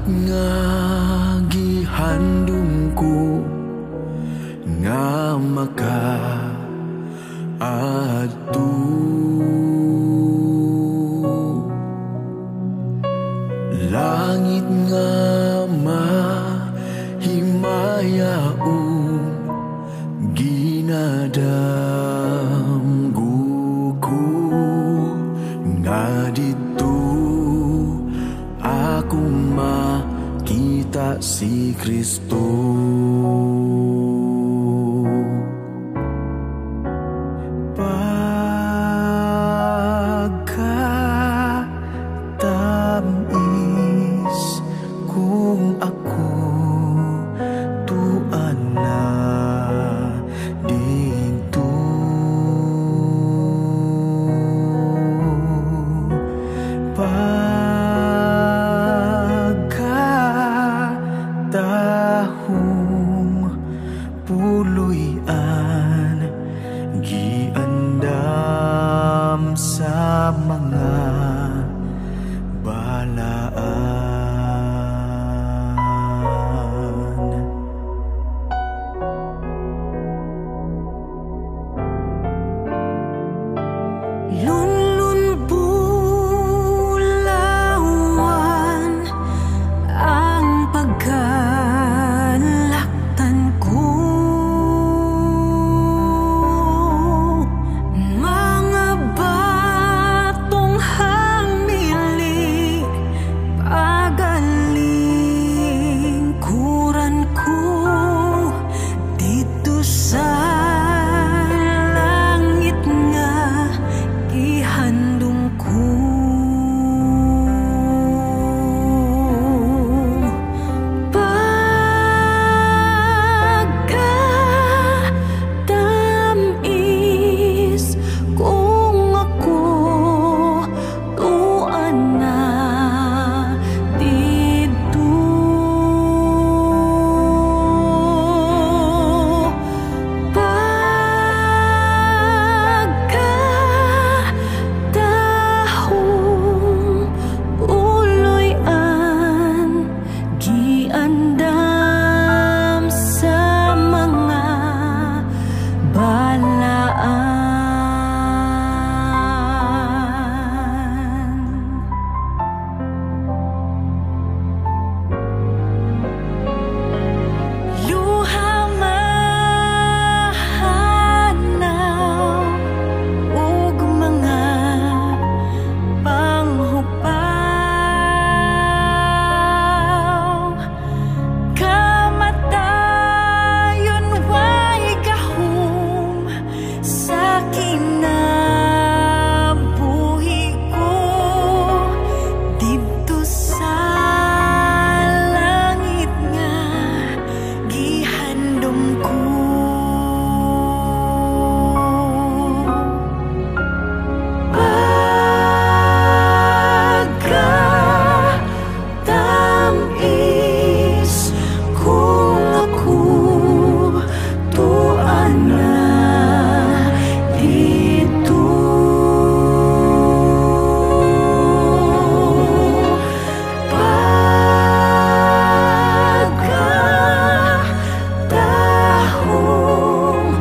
nga gihandom ko nga makaadto. Langit nga mahimayaon ginadamgo ko nga dito ako makita si Kristo. Pagkatamis kung ako tuan na dito, pagkatahong puloy-an giandam sa mga balaan. Lunlunbulawan ang pagkalaktan ko, mga batong hamili pagalingkuran ko dito sa langit nga gihandom ko. Pagkatamis kung ako tuan na dito, pagkatahong uloy-an giandam sa mga balaan. Luhamahanaw ug mga panghupaw, kamatayon way gahom sa kinabuhi ko dito sa langit nga gihandom ko. Pagkatamis kung ako tuan na dito, pagkatahong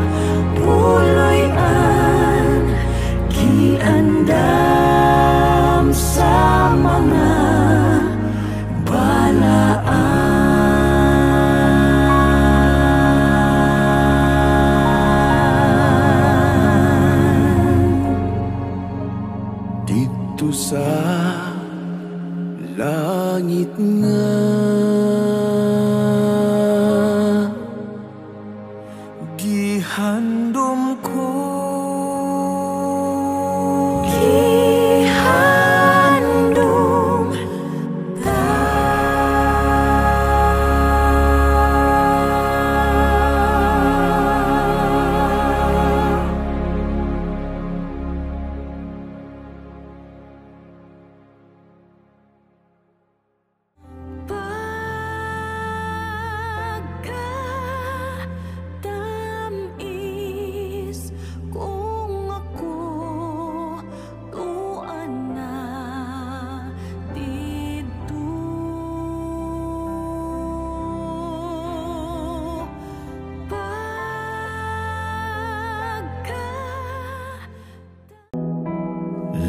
puloy-an giandam sa mga balaan. Dito sa langit nga gihandom ko, Gihandom pagkatamis kung ako tuan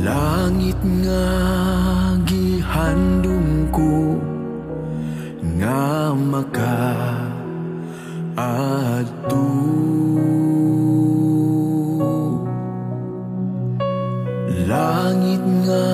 Langit nga gihandom ko nga makaadto. Langit nga